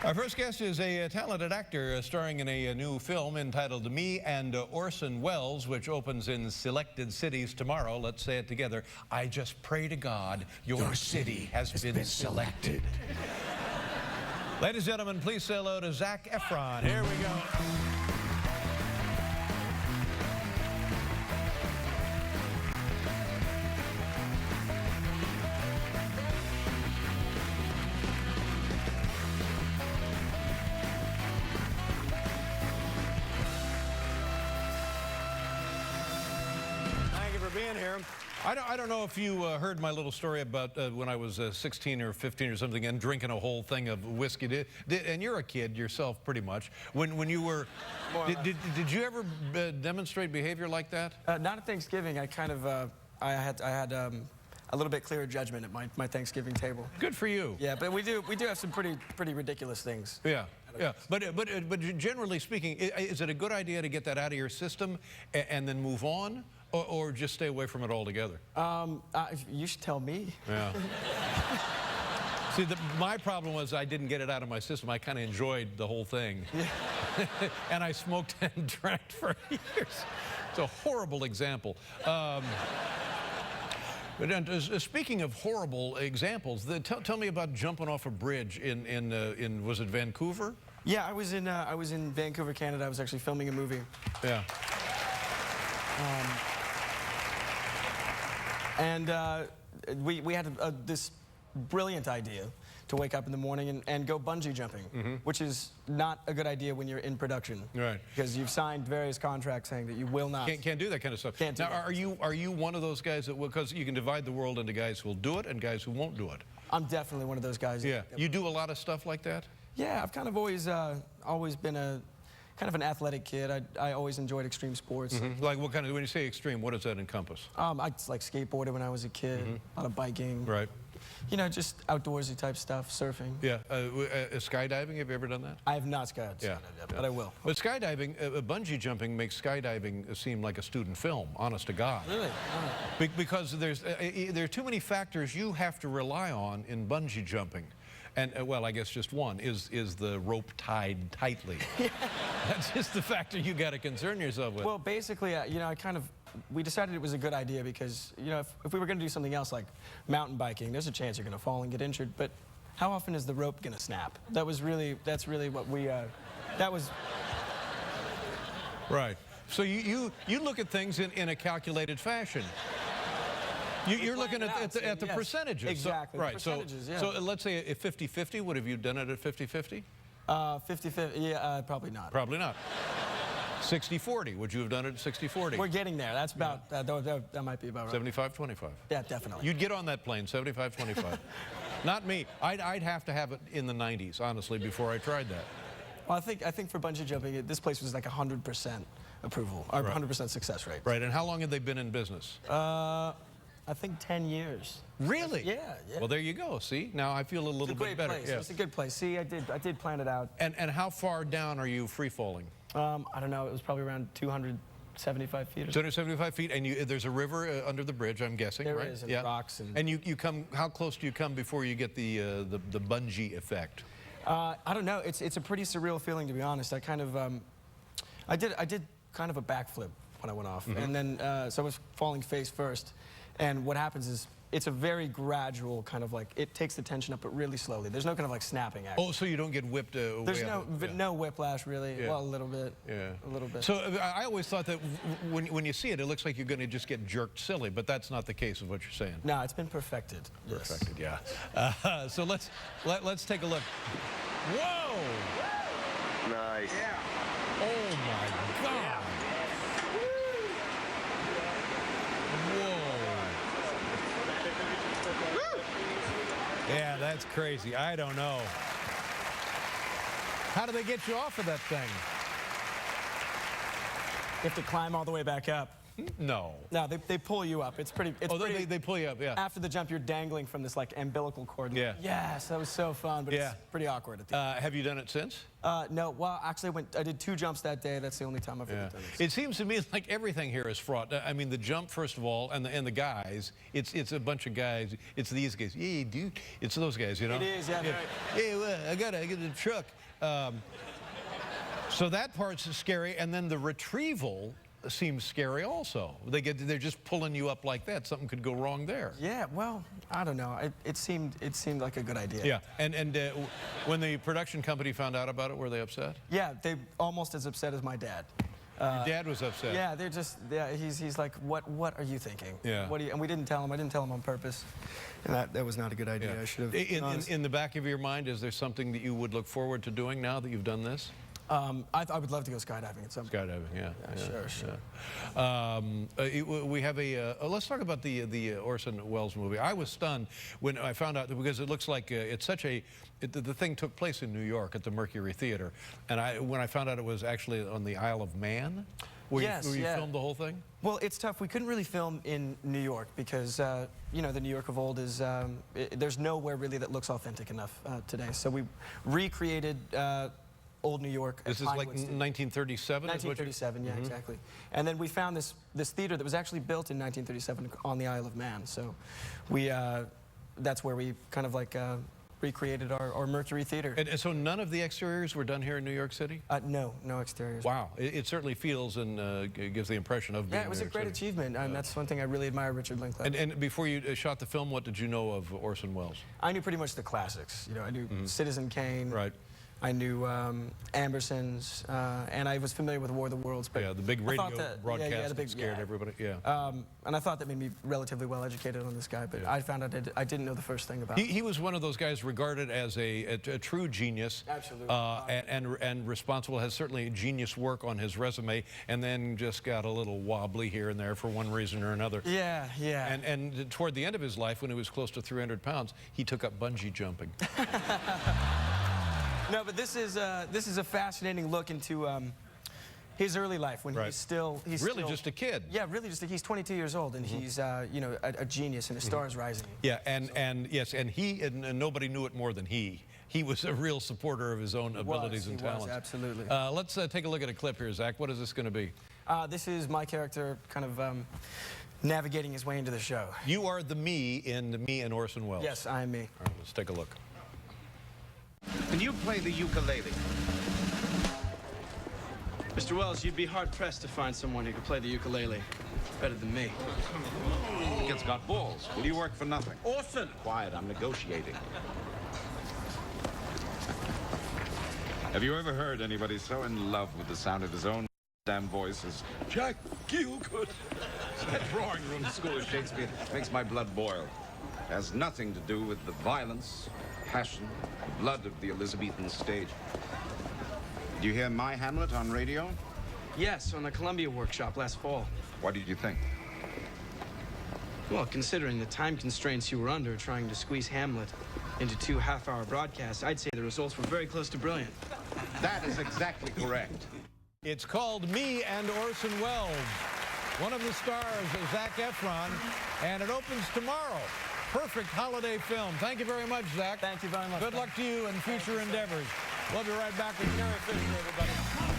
Our first guest is a talented actor starring in a new film entitled Me and Orson Welles, which opens in selected cities tomorrow. Let's say it together. I just pray to God your city has been selected. Ladies and gentlemen, please say hello to Zac Efron. Here we go. Being here. I don't know if you heard my little story about when I was 16 or 15 or something and drinking a whole thing of whiskey. And you're a kid yourself, pretty much. When you were, did you ever demonstrate behavior like that? Not at Thanksgiving. I kind of, I had a little bit clearer judgment at my Thanksgiving table. Good for you. Yeah, but we do have some pretty ridiculous things. Yeah. Yeah, but generally speaking, is it a good idea to get that out of your system and then move on, or just stay away from it altogether? You should tell me. Yeah. See, my problem was I didn't get it out of my system. I kind of enjoyed the whole thing. Yeah. And I smoked and drank for years. It's a horrible example. But speaking of horrible examples, tell me about jumping off a bridge in was it Vancouver? Yeah, I was in Vancouver, Canada. I was actually filming a movie. Yeah. We had this brilliant idea to wake up in the morning and go bungee jumping, which is not a good idea when you're in production. Right. Because you've signed various contracts saying that you will not. Can't do that kind of stuff. Can't do now, that. are you one of those guys that will, because you can divide the world into guys who will do it and guys who won't do it? I'm definitely one of those guys. Yeah. You do a lot of stuff like that? Yeah, I've kind of always been a kind of an athletic kid. I always enjoyed extreme sports. Like what kind of, when you say extreme, what does that encompass? I like skateboarded when I was a kid, a lot of biking. Right. You know, just outdoorsy type stuff, surfing. Yeah. Skydiving, have you ever done that? I have not skydived, yeah. But I will. But skydiving, bungee jumping makes skydiving seem like a student film, honest to God. Really? Oh. Because there are too many factors you have to rely on in bungee jumping. And, well, I guess just one is the rope tied tightly. Yeah. That's just the factor you got to concern yourself with. Well, basically, you know, we decided it was a good idea because, you know, if we were going to do something else like mountain biking, there's a chance you're going to fall and get injured. But how often is the rope going to snap? That's really what we, that was... Right. So you look at things in a calculated fashion. You're looking at the percentages. Exactly. So, right. Percentages, yeah. So let's say if 50-50, would have you done it at 50-50? 50-50, yeah, probably not. Probably not. 60-40, would you have done it at 60-40? We're getting there. That's about, that might be about right. 75-25. Yeah, definitely. You'd get on that plane, 75-25. Not me. I'd have to have it in the 90s, honestly, before I tried that. Well, I think for bungee jumping, this place was like 100% approval, or 100% success rate. Right, and how long have they been in business? I think 10 years. Really? Yeah, yeah. Well, there you go. See, now I feel a little bit better. Place. Yeah. It's a good place. See, I did plan it out. And how far down are you free falling? I don't know. It was probably around 275 feet. Or 275 feet, and there's a river under the bridge, I'm guessing, right? There is, and rocks. And you come. How close do you come before you get the bungee effect? I don't know. It's a pretty surreal feeling, to be honest. I kind of I did kind of a backflip when I went off, and then so I was falling face first. And what happens is it's a very gradual kind of like, it takes the tension up, but really slowly. There's no kind of like snapping action. Oh, so you don't get whipped away. There's no whiplash, really. Yeah. Well, a little bit. Yeah. A little bit. So I always thought that when you see it, it looks like you're going to just get jerked silly, but that's not the case of what you're saying. No, it's been perfected. Perfected, yes. Yeah. So let's take a look. Whoa! Nice. Yeah. Oh my God. Yeah. Yeah, that's crazy. I don't know. How do they get you off of that thing? You have to climb all the way back up. No. No, they pull you up. It's pretty. It's Oh, pretty, they pull you up, yeah. After the jump, you're dangling from this like umbilical cord. Yeah. Yes, that was so fun, but Yeah. it's pretty awkward at the end. Have you done it since? No, well, actually, I did 2 jumps that day. That's the only time I've ever done it. It seems to me like everything here is fraught. I mean, the jump, first of all, and the guys, it's a bunch of guys. It's these guys. Yeah, dude. It's those guys, you know? It is, yeah. Right. Hey, well, I gotta get the truck. So that part's scary, and then the retrieval seems scary also. They're just pulling you up like that. Something could go wrong there. Yeah, well, I don't know. It seemed like a good idea. Yeah, and when the production company found out about it, were they upset? Yeah, they almost as upset as my dad. Your dad was upset. Yeah, they're just. Yeah, he's like, what are you thinking? Yeah. What do you? And we didn't tell him. I didn't tell him on purpose. And that was not a good idea. Yeah. I should have. In the back of your mind, is there something that you would look forward to doing now that you've done this? I would love to go skydiving at some point. Skydiving, yeah. Sure. We have let's talk about the Orson Welles movie. I was stunned when I found out, because it looks like it's such a, the thing took place in New York at the Mercury Theater, and when I found out it was actually on the Isle of Man, where you filmed the whole thing? Well, it's tough. We couldn't really film in New York because, you know, the New York of old is, there's nowhere really that looks authentic enough today. So we recreated old New York. This is like 1937? 1937, yeah, exactly. And then we found this theater that was actually built in 1937 on the Isle of Man. So we, that's where we kind of like recreated our Mercury Theater. And so none of the exteriors were done here in New York City? No exteriors. Wow, it certainly feels and gives the impression of being Yeah, it was New a York great City. achievement, and that's one thing I really admire Richard Linklater. And before you shot the film, what did you know of Orson Welles? I knew pretty much the classics. You know, I knew Citizen Kane. Right. I knew Ambersons, and I was familiar with War of the Worlds. But yeah, the big radio broadcast that scared everybody. Yeah. And I thought that made me relatively well educated on this guy, but I found out I didn't know the first thing about him. He was one of those guys regarded as a true genius. Absolutely. And responsible, has certainly genius work on his resume, and then just got a little wobbly here and there for one reason or another. Yeah, yeah. And toward the end of his life, when he was close to 300 pounds, he took up bungee jumping. No, but this is a fascinating look into his early life when he's really just a kid. Yeah, really just he's 22 years old, and he's you know, a genius, and his star is rising. Yeah, and yes, and nobody knew it more than he. He was a real supporter of his own abilities and talents. Absolutely. Let's take a look at a clip here, Zach. What is this going to be? This is my character kind of navigating his way into the show. You are the me in the Me and Orson Welles. Yes, I am me. All right, let's take a look. Can you play the ukulele? Mr. Welles, you'd be hard-pressed to find someone who could play the ukulele better than me. Kid's got balls. Will you work for nothing? Orson! Quiet, I'm negotiating. Have you ever heard anybody so in love with the sound of his own damn voice as Jack Gielgud? That drawing room school of Shakespeare makes my blood boil. It has nothing to do with the violence, passion, blood of the Elizabethan stage. Did you hear my Hamlet on radio? Yes, on the Columbia workshop last fall. What did you think? Well, considering the time constraints you were under trying to squeeze Hamlet into 2 half-hour broadcasts, I'd say the results were very close to brilliant. That is exactly correct. It's called Me and Orson Welles. One of the stars is Zac Efron, and it opens tomorrow. Perfect holiday film. Thank you very much, Zach. Thank you very much. Good luck to you in future endeavors. We'll be right back with Carrie Fisher, everybody.